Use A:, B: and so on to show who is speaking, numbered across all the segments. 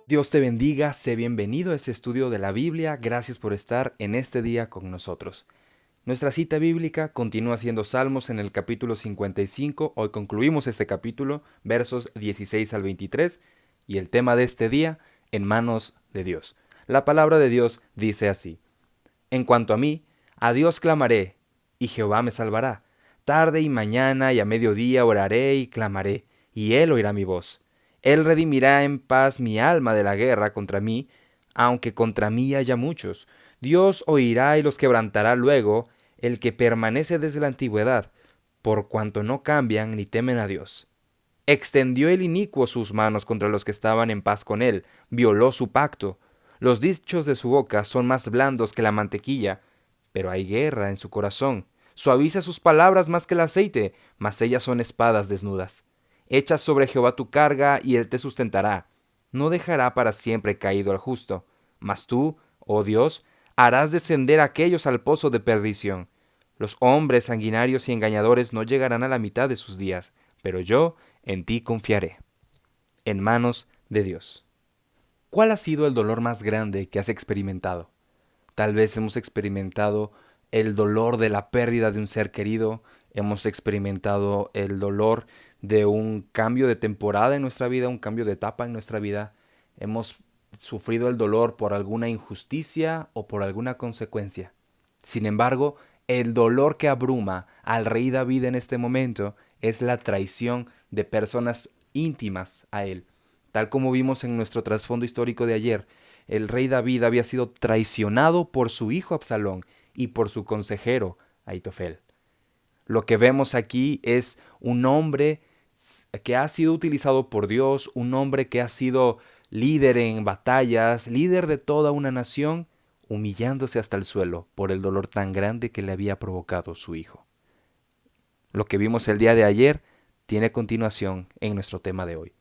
A: Dios te bendiga, sé bienvenido a este estudio de la Biblia, gracias por estar en este día con nosotros. Nuestra cita bíblica continúa siendo Salmos en el capítulo 55, hoy concluimos este capítulo, versos 16 al 23, y el tema de este día, en manos de Dios. La palabra de Dios dice así: En cuanto a mí, a Dios clamaré, y Jehová me salvará. Tarde y mañana y a mediodía oraré y clamaré, y Él oirá mi voz. Él redimirá en paz mi alma de la guerra contra mí, aunque contra mí haya muchos. Dios oirá y los quebrantará luego, el que permanece desde la antigüedad, por cuanto no cambian ni temen a Dios. Extendió el inicuo sus manos contra los que estaban en paz con él, violó su pacto. Los dichos de su boca son más blandos que la mantequilla, pero hay guerra en su corazón. Suaviza sus palabras más que el aceite, mas ellas son espadas desnudas. Echa sobre Jehová tu carga, y él te sustentará. No dejará para siempre caído al justo. Mas tú, oh Dios, harás descender a aquellos al pozo de perdición. Los hombres sanguinarios y engañadores no llegarán a la mitad de sus días, pero yo en ti confiaré. En manos de Dios. ¿Cuál ha sido el dolor más grande que has experimentado? Tal vez hemos experimentado el dolor de la pérdida de un ser querido, hemos experimentado el dolor de un cambio de temporada en nuestra vida, un cambio de etapa en nuestra vida, hemos sufrido el dolor por alguna injusticia o por alguna consecuencia. Sin embargo, el dolor que abruma al rey David en este momento es la traición de personas íntimas a él. Tal como vimos en nuestro trasfondo histórico de ayer, el rey David había sido traicionado por su hijo Absalón y por su consejero Ahitofel. Lo que vemos aquí es un hombre que ha sido utilizado por Dios, un hombre que ha sido líder en batallas, líder de toda una nación, humillándose hasta el suelo por el dolor tan grande que le había provocado su hijo. Lo que vimos el día de ayer tiene continuación en nuestro tema de hoy.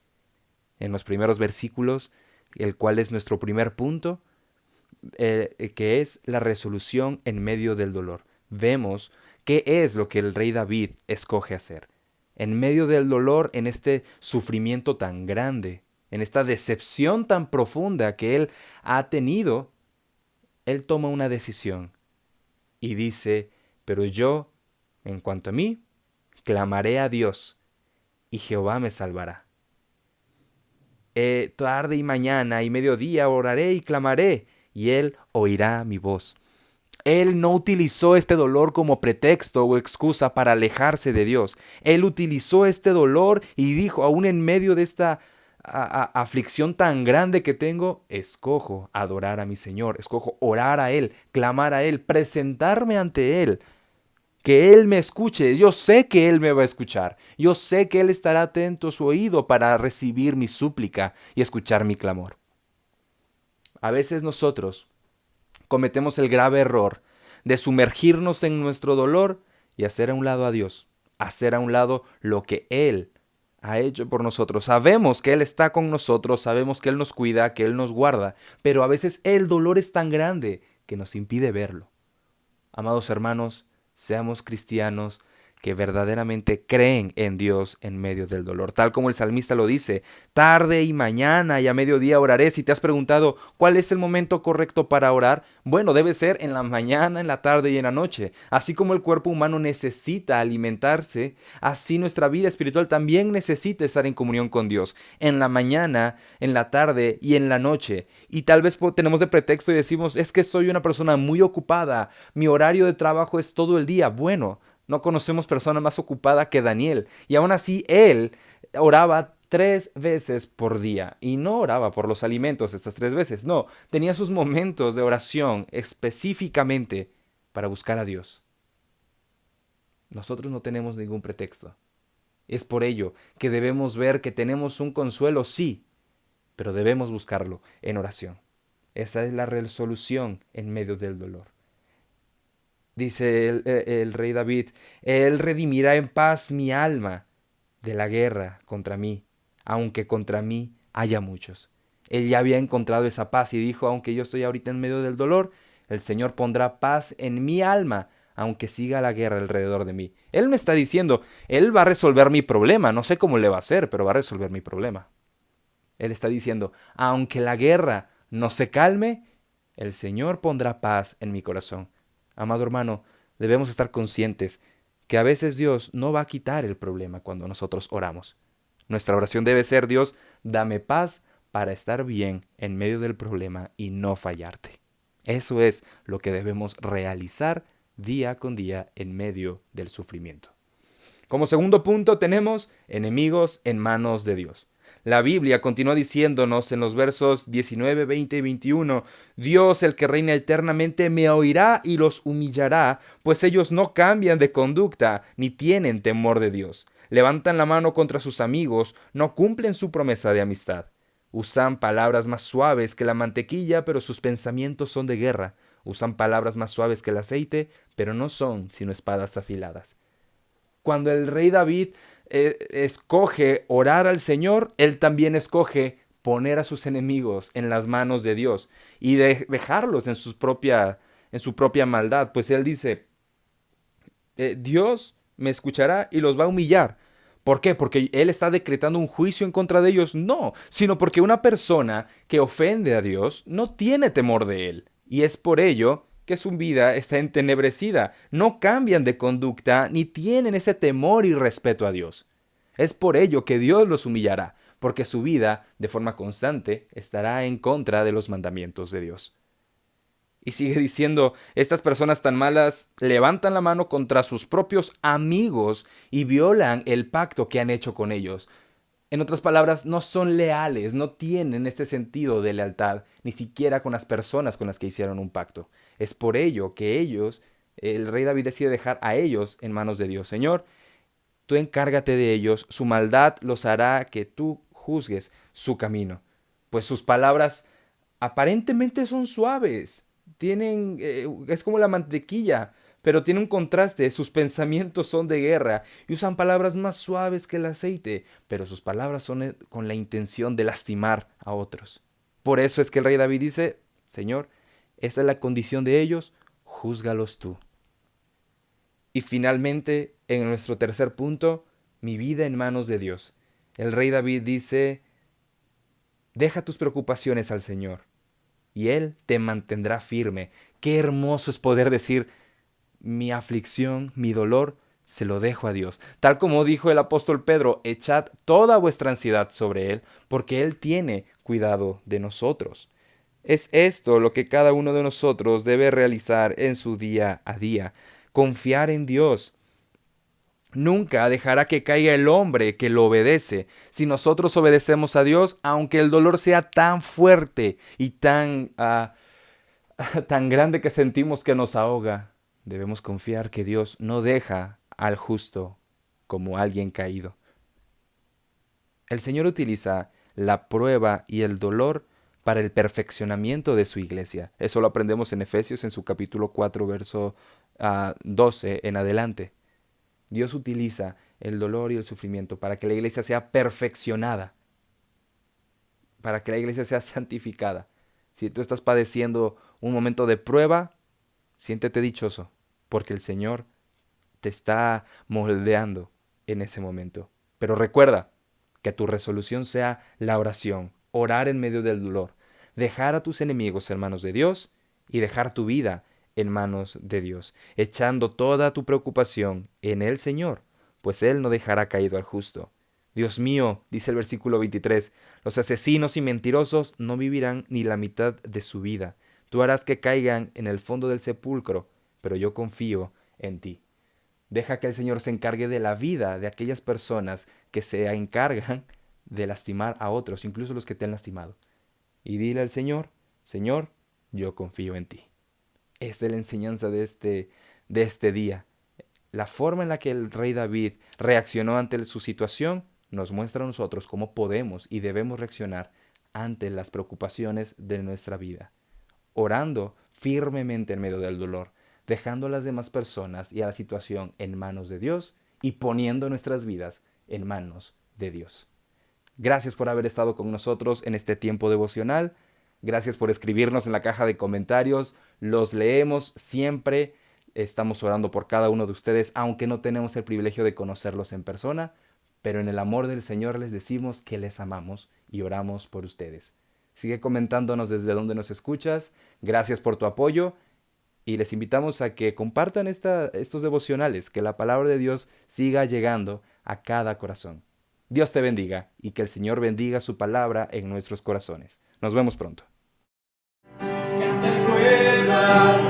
A: En los primeros versículos, el cual es nuestro primer punto, que es la resolución en medio del dolor. Vemos qué es lo que el rey David escoge hacer. En medio del dolor, en este sufrimiento tan grande, en esta decepción tan profunda que él ha tenido, él toma una decisión y dice: pero yo, en cuanto a mí, clamaré a Dios, y Jehová me salvará. Tarde y mañana y mediodía oraré y clamaré, y Él oirá mi voz. Él no utilizó este dolor como pretexto o excusa para alejarse de Dios. Él utilizó este dolor y dijo: aún en medio de esta aflicción tan grande que tengo, escojo adorar a mi Señor, escojo orar a Él, clamar a Él, presentarme ante Él. Que Él me escuche, yo sé que Él me va a escuchar, yo sé que Él estará atento a su oído para recibir mi súplica y escuchar mi clamor. A veces nosotros cometemos el grave error de sumergirnos en nuestro dolor y hacer a un lado a Dios, hacer a un lado lo que Él ha hecho por nosotros. Sabemos que Él está con nosotros, sabemos que Él nos cuida, que Él nos guarda, pero a veces el dolor es tan grande que nos impide verlo. Amados hermanos, seamos cristianos que verdaderamente creen en Dios en medio del dolor. Tal como el salmista lo dice: tarde y mañana y a mediodía oraré. Si te has preguntado cuál es el momento correcto para orar, bueno, debe ser en la mañana, en la tarde y en la noche. Así como el cuerpo humano necesita alimentarse, así nuestra vida espiritual también necesita estar en comunión con Dios. En la mañana, en la tarde y en la noche. Y tal vez tenemos de pretexto y decimos: es que soy una persona muy ocupada, mi horario de trabajo es todo el día. Bueno, no conocemos persona más ocupada que Daniel, y aún así él oraba 3 veces por día, y no oraba por los alimentos estas 3 veces, no, tenía sus momentos de oración específicamente para buscar a Dios. Nosotros no tenemos ningún pretexto. Es por ello que debemos ver que tenemos un consuelo, sí, pero debemos buscarlo en oración. Esa es la resolución en medio del dolor. Dice el rey David: Él redimirá en paz mi alma de la guerra contra mí, aunque contra mí haya muchos. Él ya había encontrado esa paz y dijo: aunque yo estoy ahorita en medio del dolor, el Señor pondrá paz en mi alma, aunque siga la guerra alrededor de mí. Él me está diciendo, Él va a resolver mi problema. No sé cómo le va a hacer, pero va a resolver mi problema. Él está diciendo, aunque la guerra no se calme, el Señor pondrá paz en mi corazón. Amado hermano, debemos estar conscientes que a veces Dios no va a quitar el problema cuando nosotros oramos. Nuestra oración debe ser, Dios, dame paz para estar bien en medio del problema y no fallarte. Eso es lo que debemos realizar día con día en medio del sufrimiento. Como segundo punto tenemos enemigos en manos de Dios. La Biblia continúa diciéndonos en los versos 19, 20 y 21, Dios, el que reina eternamente, me oirá y los humillará, pues ellos no cambian de conducta ni tienen temor de Dios. Levantan la mano contra sus amigos, no cumplen su promesa de amistad. Usan palabras más suaves que la mantequilla, pero sus pensamientos son de guerra. Usan palabras más suaves que el aceite, pero no son sino espadas afiladas. Cuando el rey David escoge orar al Señor, él también escoge poner a sus enemigos en las manos de Dios y dejarlos en su propia maldad. Pues él dice, Dios me escuchará y los va a humillar. ¿Por qué? ¿Porque él está decretando un juicio en contra de ellos? No, sino porque una persona que ofende a Dios no tiene temor de él. Y es por ello que su vida está entenebrecida. No cambian de conducta ni tienen ese temor y respeto a Dios. Es por ello que Dios los humillará, porque su vida, de forma constante, estará en contra de los mandamientos de Dios. Y sigue diciendo, estas personas tan malas levantan la mano contra sus propios amigos y violan el pacto que han hecho con ellos. En otras palabras, no son leales, no tienen este sentido de lealtad, ni siquiera con las personas con las que hicieron un pacto. Es por ello que el rey David decide dejar a ellos en manos de Dios. Señor, tú encárgate de ellos, su maldad los hará que tú juzgues su camino. Pues sus palabras aparentemente son suaves, es como la mantequilla, pero tiene un contraste, sus pensamientos son de guerra y usan palabras más suaves que el aceite, pero sus palabras son con la intención de lastimar a otros. Por eso es que el rey David dice, Señor, esta es la condición de ellos, júzgalos tú. Y finalmente, en nuestro tercer punto, mi vida en manos de Dios. El rey David dice, deja tus preocupaciones al Señor y Él te mantendrá firme. Qué hermoso es poder decir, mi aflicción, mi dolor, se lo dejo a Dios. Tal como dijo el apóstol Pedro, echad toda vuestra ansiedad sobre Él, porque Él tiene cuidado de nosotros. Es esto lo que cada uno de nosotros debe realizar en su día a día. Confiar en Dios. Nunca dejará que caiga el hombre que lo obedece. Si nosotros obedecemos a Dios, aunque el dolor sea tan fuerte y tan grande que sentimos que nos ahoga, debemos confiar que Dios no deja al justo como alguien caído. El Señor utiliza la prueba y el dolor para el perfeccionamiento de su iglesia. Eso lo aprendemos en Efesios en su capítulo 4, verso 12 en adelante. Dios utiliza el dolor y el sufrimiento para que la iglesia sea perfeccionada, para que la iglesia sea santificada. Si tú estás padeciendo un momento de prueba, siéntete dichoso, porque el Señor te está moldeando en ese momento. Pero recuerda que tu resolución sea la oración, orar en medio del dolor, dejar a tus enemigos en manos de Dios y dejar tu vida en manos de Dios, echando toda tu preocupación en el Señor, pues Él no dejará caído al justo. Dios mío, dice el versículo 23, los asesinos y mentirosos no vivirán ni la mitad de su vida. Tú harás que caigan en el fondo del sepulcro, pero yo confío en ti. Deja que el Señor se encargue de la vida de aquellas personas que se encargan de lastimar a otros, incluso los que te han lastimado. Y dile al Señor, Señor, yo confío en ti. Esta es la enseñanza de este día. La forma en la que el rey David reaccionó ante su situación nos muestra a nosotros cómo podemos y debemos reaccionar ante las preocupaciones de nuestra vida, orando firmemente en medio del dolor, dejando a las demás personas y a la situación en manos de Dios y poniendo nuestras vidas en manos de Dios. Gracias por haber estado con nosotros en este tiempo devocional. Gracias por escribirnos en la caja de comentarios. Los leemos siempre. estamos orando por cada uno de ustedes, aunque no tenemos el privilegio de conocerlos en persona, pero en el amor del Señor les decimos que les amamos y oramos por ustedes. Sigue comentándonos desde donde nos escuchas. Gracias por tu apoyo y les invitamos a que compartan estos devocionales, que la palabra de Dios siga llegando a cada corazón. Dios te bendiga y que el Señor bendiga su palabra en nuestros corazones. Nos vemos pronto. Que te pueda